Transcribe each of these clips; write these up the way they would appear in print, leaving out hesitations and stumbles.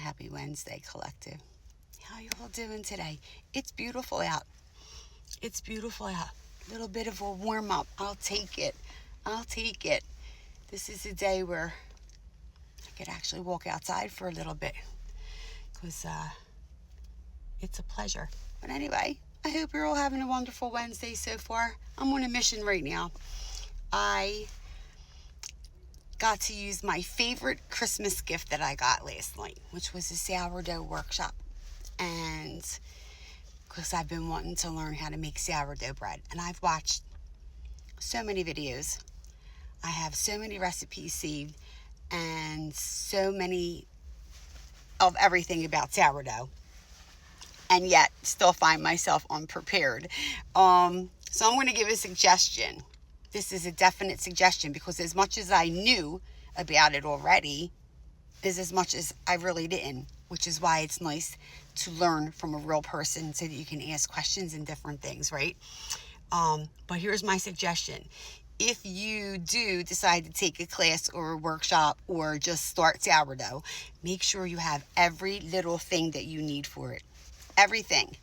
Happy Wednesday, collective. How you all doing today? It's beautiful out. It's beautiful out. A little bit of a warm up. I'll take it. I'll take it. This is a day where I could actually walk outside for a little bit because it's a pleasure. But anyway, I hope you're all having a wonderful Wednesday so far. I'm on a mission right now. I got to use my favorite Christmas gift that I got last night, which was a sourdough workshop. And because I've been wanting to learn how to make sourdough bread, and I've watched so many videos. I have so many recipes saved and so many of everything about sourdough, and yet still find myself unprepared. So I'm going to give a suggestion. This is a definite suggestion because as much as I knew about it already is as much as I really didn't, which is why it's nice to learn from a real person so that you can ask questions and different things, right? But here's my suggestion. If you do decide to take a class or a workshop or just start sourdough, make sure you have every little thing that you need for it. Everything.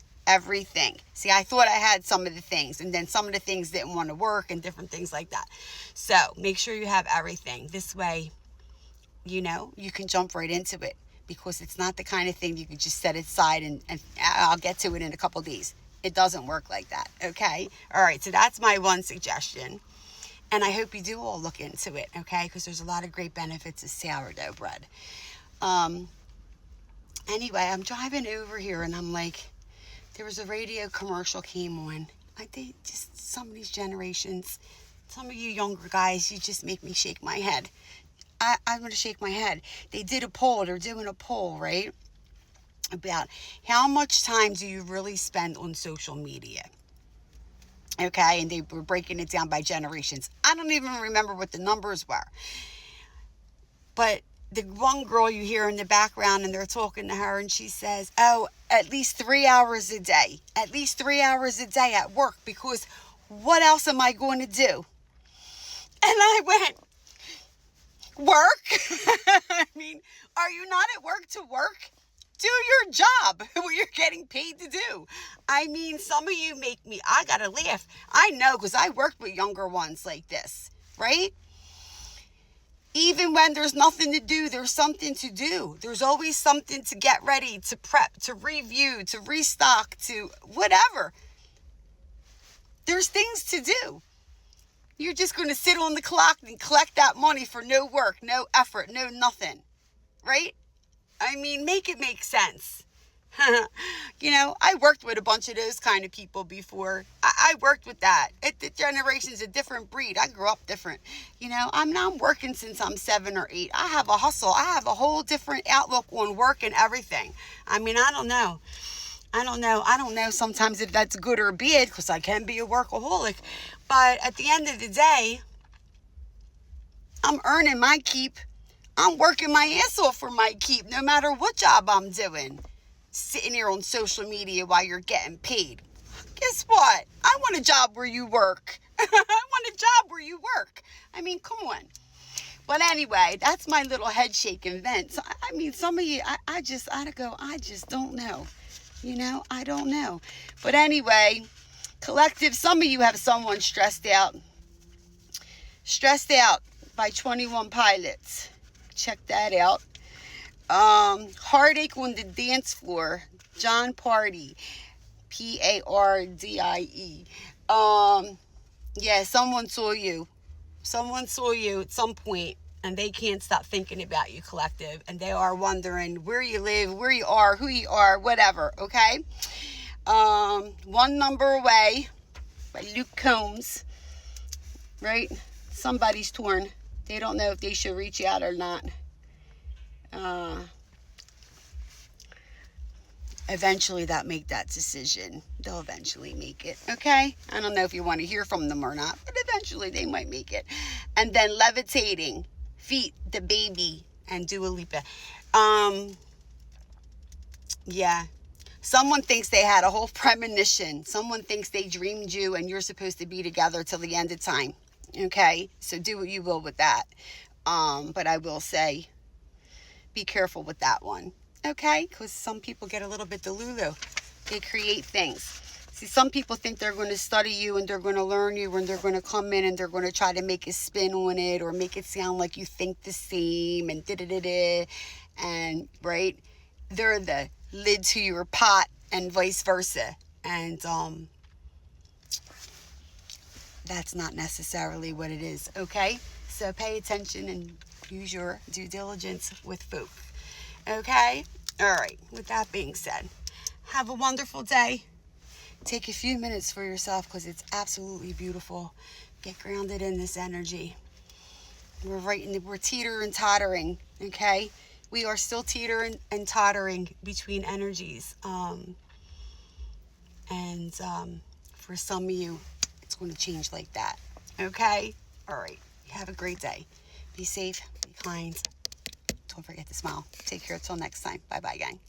See, I thought I had some of the things, and then some of the things didn't want to work and different things like that. So make sure you have everything. This way, you can jump right into it because it's not the kind of thing you can just set aside and I'll get to it in a couple of days. It doesn't work like that, okay? All right, so that's my one suggestion. And I hope you do all look into it, okay? Because there's a lot of great benefits of sourdough bread. Anyway, I'm driving over here and I'm like, there was a radio commercial came on. I think just some of these generations, some of you younger guys, you just make me shake my head. I'm going to shake my head. They did a poll. They're doing a poll, right? About how much time do you really spend on social media? Okay, and they were breaking it down by generations. I don't even remember what the numbers were. But the one girl you hear in the background and they're talking to her and she says, oh, at least 3 hours a day. At least 3 hours a day at work because what else am I going to do? And I went, work? I mean, are you not at work to work? Do your job, what you're getting paid to do. I mean, some of you make me, I gotta laugh. I know, because I worked with younger ones like this, right? Even when there's nothing to do, there's something to do. There's always something to get ready, to prep, to review, to restock, to whatever. There's things to do. You're just going to sit on the clock and collect that money for no work, no effort, no nothing, right? I mean, make it make sense. I worked with a bunch of those kind of people before. I worked with that. The generation's a different breed. I grew up different. I'm working since I'm 7 or 8. I have a hustle. I have a whole different outlook on work and everything. I mean, I don't know. I don't know sometimes if that's good or bad because I can be a workaholic. But at the end of the day, I'm earning my keep. I'm working my ass off for my keep no matter what job I'm doing. Sitting here on social media while you're getting paid. Guess what? I want a job where you work. I want a job where you work. I mean, come on. But anyway, that's my little head shaking vent. So, I mean, some of you, I just don't know. I don't know. But anyway, collective, some of you have someone stressed out. Stressed out by 21 Pilots. Check that out. Heartache on the Dance Floor. John Party. Pardie. Yeah, someone saw you. Someone saw you at some point and they can't stop thinking about you, collective. And they are wondering where you live, where you are, who you are, whatever, okay? One Number Away by Luke Combs, right? Somebody's torn. They don't know if they should reach out or not. Eventually they'll make that decision. They'll eventually make it, okay? I don't know if you want to hear from them or not, but eventually they might make it. And then Levitating, Feet, The Baby, and Dua Lipa. Yeah. Someone thinks they had a whole premonition. Someone thinks they dreamed you and you're supposed to be together till the end of time, okay? So do what you will with that. But I will say, be careful with that one. okay? Because some people get a little bit delulu. They create things. See, some people think they're going to study you and they're going to learn you and they're going to come in and they're going to try to make a spin on it or make it sound like you think the same and da-da-da-da. And, right, they're the lid to your pot and vice versa. And that's not necessarily what it is, okay? So pay attention and use your due diligence with folk, okay? All right, with that being said, have a wonderful day. Take a few minutes for yourself because it's absolutely beautiful. Get grounded in this energy. We're teeter and tottering, okay? We are still teetering and tottering between energies. For some of you, it's going to change like that, okay? All right, have a great day. Be safe, be kind. Don't forget to smile. Take care until next time. Bye-bye, gang.